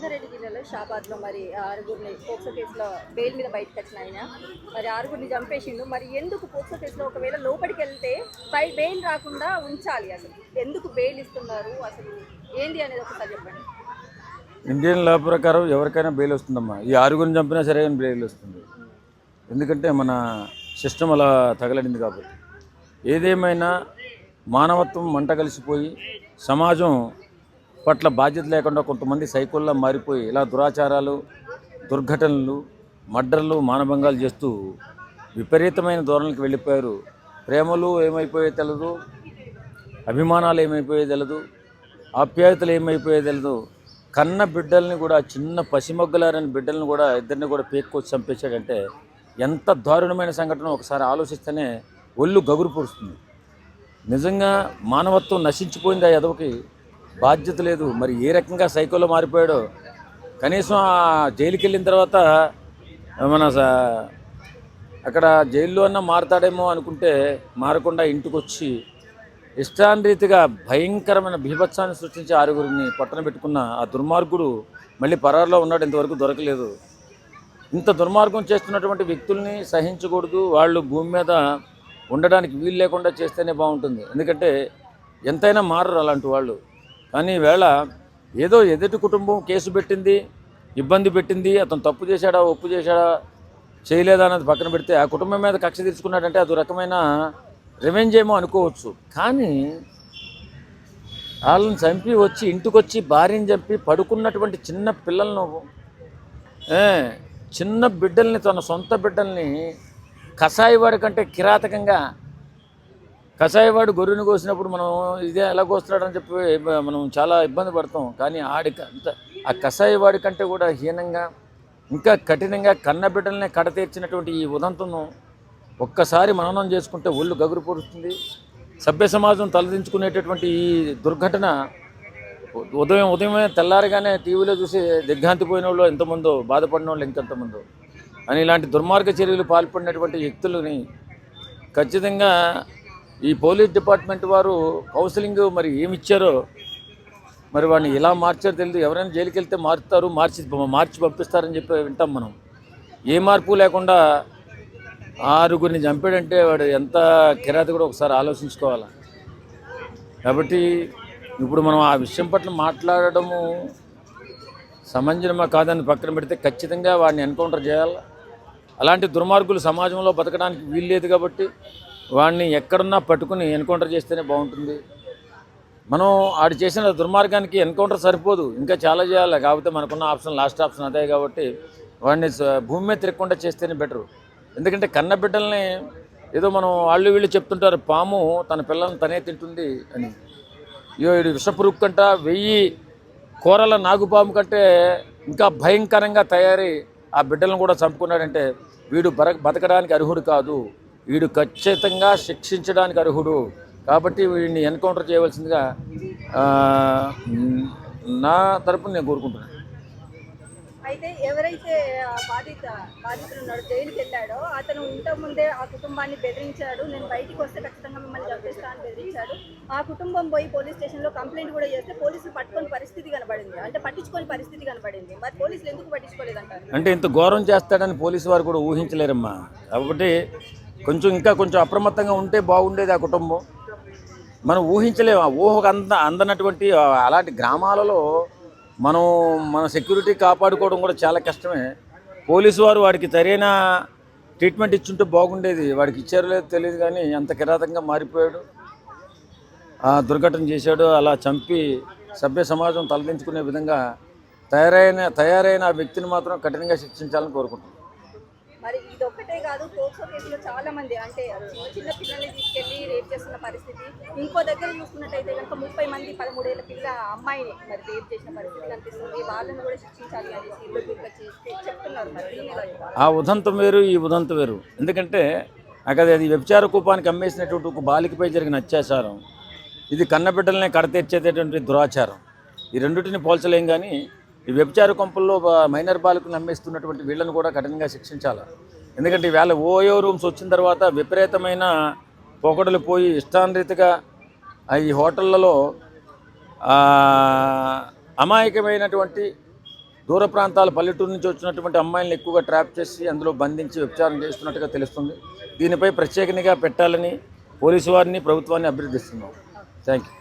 రంగారెడ్డి జిల్లాలో షాబాద్లో మరి ఆరుగురిని పోక్సో కేసులో బెయిల్ మీద బయటకు వచ్చిన ఆయన మరి ఆరుగురిని చంపేసిండు. మరి ఎందుకు పోక్సో కేసులో ఒకవేళ లోపలికి వెళ్తే బెయిల్ రాకుండా ఉంచాలి? అసలు ఎందుకు బెయిల్ ఇస్తున్నారు, అసలు ఏంది అనేది ఒకసారి చెప్పండి. ఇండియన్ లా ప్రకారం ఎవరికైనా బెయిల్ వస్తుందమ్మా. ఈ ఆరుగురిని చంపినా సరే కానీ బెయిల్ వస్తుంది. ఎందుకంటే మన సిస్టమ్ అలా తగలడింది కాబట్టి. ఏదేమైనా మానవత్వం మంట కలిసిపోయి సమాజం పట్ల బాధ్యత లేకుండా కొంతమంది సైకోల్లా మారిపోయి ఇలా దురాచారాలు, దుర్ఘటనలు, మర్డర్లు, మానభంగాలు చేస్తూ విపరీతమైన ధోరణికి వెళ్ళిపోయారు. ప్రేమలు ఏమైపోయే తెలదు, అభిమానాలు ఏమైపోయే తెలదు, ఆప్యాయతలు ఏమైపోయే తెలదు. కన్న బిడ్డల్ని కూడా, చిన్న పసిమొగ్గలారని బిడ్డల్ని కూడా, ఇద్దరిని కూడా పేక్కొచ్చి చంపేశాడంటే ఎంత దారుణమైన సంఘటన ఒకసారి ఆలోచిస్తేనే ఒళ్ళు గగురు పొడుస్తుంది. నిజంగా మానవత్వం నశించిపోయింది. ఆ ఎదవకి బాధ్యత లేదు. మరి ఏ రకంగా సైకోలో మారిపోయాడో. కనీసం ఆ జైలుకి వెళ్ళిన తర్వాత మన అక్కడ జైల్లో అన్నా మారతాడేమో అనుకుంటే మారకుండా ఇంటికి వచ్చి ఇష్టాన్రీతిగా భయంకరమైన బీభత్సాన్ని సృష్టించి ఆరుగురిని పట్టణ పెట్టుకున్న ఆ దుర్మార్గుడు మళ్ళీ పరారులో ఉన్నాడు. ఇంతవరకు దొరకలేదు. ఇంత దుర్మార్గం చేస్తున్నటువంటి వ్యక్తుల్ని సహించకూడదు. వాళ్ళు భూమి మీద ఉండడానికి వీలు లేకుండా చేస్తేనే బాగుంటుంది. ఎందుకంటే ఎంతైనా మారరు అలాంటి వాళ్ళు. కానీ ఈవేళ ఏదో ఎదుటి కుటుంబం కేసు పెట్టింది, ఇబ్బంది పెట్టింది, అతను తప్పు చేశాడా, ఒప్పు చేశాడా, చేయలేదా అన్నది పక్కన పెడితే ఆ కుటుంబం మీద కక్ష తీర్చుకున్నాడంటే అది రకమైన రివెంజ్ ఏమో అనుకోవచ్చు. కానీ వాళ్ళని చంపి వచ్చి ఇంటికి వచ్చి భార్యని చంపి పడుకున్నటువంటి చిన్న పిల్లలను, చిన్న బిడ్డల్ని, తన సొంత బిడ్డల్ని కషాయివాడి కంటే కిరాతకంగా, కషాయివాడు గొర్రెను కోసినప్పుడు మనం ఇదే ఎలా కోస్తున్నాడని చెప్పి మనం చాలా ఇబ్బంది పడతాం. కానీ ఆ కషాయివాడి కంటే కూడా హీనంగా, ఇంకా కఠినంగా కన్న బిడ్డలనే కడతీర్చినటువంటి ఈ ఉదంతం ఒక్కసారి మననం చేసుకుంటే ఒళ్ళు గగురు పొడుస్తుంది. సభ్య సమాజం తలదించుకునేటటువంటి ఈ దుర్ఘటన ఉదయమే తెల్లారిగానే టీవీలో చూసి దిగ్భ్రాంతిపోయిన వాళ్ళు ఎంతమందో, బాధపడిన వాళ్ళు ఇంకెంతమందో. అని ఇలాంటి దుర్మార్గ చర్యలు పాల్పడినటువంటి వ్యక్తులని ఖచ్చితంగా ఈ పోలీస్ డిపార్ట్మెంట్ వారు కౌన్సిలింగ్ మరి ఏమిచ్చారో, మరి వాడిని ఇలా మార్చారో తెలియదు. ఎవరైనా జైలుకి వెళ్తే మారుతారు, మార్చి పంపిస్తారని చెప్పి వింటాం మనం. ఏ మార్పు లేకుండా ఆరుగురిని చంపాడంటే వాడు ఎంత కిరాతి కూడా ఒకసారి ఆలోచించుకోవాలి. కాబట్టి ఇప్పుడు మనం ఆ విషయం పట్ల మాట్లాడడము సమంజనమా కాదని పక్కన పెడితే ఖచ్చితంగా వాడిని ఎన్కౌంటర్ చేయాలి. అలాంటి దుర్మార్గులు సమాజంలో బతకడానికి వీల్లేదు కాబట్టి వాడిని ఎక్కడున్నా పట్టుకుని ఎన్కౌంటర్ చేస్తేనే బాగుంటుంది. మనం ఆడు చేసిన దుర్మార్గానికి ఎన్కౌంటర్ సరిపోదు, ఇంకా చాలా చేయాలి. కాకపోతే మనకున్న ఆప్షన్, లాస్ట్ ఆప్షన్ అదే కాబట్టి వాడిని భూమి మీద తిరగకుండా చేస్తేనే బెటరు. ఎందుకంటే కన్న బిడ్డల్ని ఏదో మనం వాళ్ళు వీళ్ళు చెప్తుంటారు, పాము తన పిల్లల్ని తనే తింటుంది అని. వీడు విషపురుగు కంట 1000 కూరల నాగుపాము కంటే ఇంకా భయంకరంగా తయారై ఆ బిడ్డలను కూడా చంపుకున్నాడంటే వీడు బతకడానికి అర్హుడు కాదు. వీడు ఖచ్చితంగా శిక్షించడానికి అర్హుడు. కాబట్టి వీడిని ఎన్కౌంటర్ చేయవలసిందిగా నా తరపున నేను కోరుకుంటున్నాను. అయితే ఎవరైతే బాధితుడు ఉన్నాడో, జైలుకి వెళ్ళాడో, అతను ఇంతకుముందే ఆ కుటుంబాన్ని బెదిరించాడు. నేను బయటికి వస్తే ఖచ్చితంగా మిమ్మల్ని చంపేస్తా అని బెదిరించాడు. ఆ కుటుంబం పోయి పోలీస్ స్టేషన్లో కంప్లైంట్ కూడా చేస్తే పోలీసులు పట్టుకొని పరిస్థితి కనబడింది, అంటే పట్టించుకొని పరిస్థితి కనబడింది. మరి పోలీసులు ఎందుకు పట్టించుకోలేదంటారు? అంటే ఇంత ఘోరం చేస్తాడని పోలీసు వారు కూడా ఊహించలేరమ్మా. కాబట్టి ఇంకా కొంచెం అప్రమత్తంగా ఉంటే బాగుండేది ఆ కుటుంబం. మనం ఊహించలేము. ఆ ఊహకు అందనటువంటి అలాంటి గ్రామాలలో మన సెక్యూరిటీ కాపాడుకోవడం కూడా చాలా కష్టమే. పోలీసు వారు వాడికి సరైన ట్రీట్మెంట్ ఇచ్చుంటే బాగుండేది. వాడికి ఇచ్చారో లేదో తెలియదు, కానీ అంత కిరాతంగా మారిపోయాడు, ఆ దుర్ఘటన చేశాడు. అలా చంపి సభ్య సమాజం తలదించుకునే విధంగా తయారైన ఆ వ్యక్తిని మాత్రం కఠినంగా శిక్షించాలని కోరుకుంటున్నాను. మరి ఇదొక్కటే కాదు, పోక్సో కేసులో చాలా మంది, అంటే చిన్న పిల్లల్ని తీసుకెళ్లి రేప్ చేస్తున్న పరిస్థితి. ఇంకో దగ్గర చూసుకున్నట్టయితే కనుక 30 మంది 13 ఏళ్ల పిల్ల అమ్మాయిని మరి రేప్ చేసిన పరిస్థితి కనిపిస్తుంది. వాళ్ళని కూడా శిక్షించాలి అనేసి చెప్తున్నారు. మరి ఆ ఉదంతం వేరు, ఈ ఉదంతం వేరు. ఎందుకంటే అది వ్యభిచార కూపానికి అమ్మేసినటువంటి ఒక బాలికపై జరిగిన అత్యాచారం, ఇది కన్నబిడ్డలనే కడతీర్చేటటువంటి దురాచారం. ఈ రెండింటిని పోల్చలేం. కానీ ఈ వ్యభిచార కొంపల్లో మైనర్ బాలికలను అమ్మేస్తున్నటువంటి వీళ్ళని కూడా కఠినంగా శిక్షించాలి. ఎందుకంటే వీళ్ళ ఓయో రూమ్స్ వచ్చిన తర్వాత విపరీతమైన పోకడలు పోయి ఇష్టాన్రీతిగా ఈ హోటళ్లలో అమాయకమైనటువంటి దూర ప్రాంతాల పల్లెటూరు నుంచి వచ్చినటువంటి అమ్మాయిలను ఎక్కువగా ట్రాప్ చేసి అందులో బంధించి వ్యభిచారం చేస్తున్నట్టుగా తెలుస్తుంది. దీనిపై ప్రత్యేక నిఘా పెట్టాలని పోలీసు వారిని ప్రభుత్వాన్ని అభ్యర్థిస్తున్నాం. Thank you.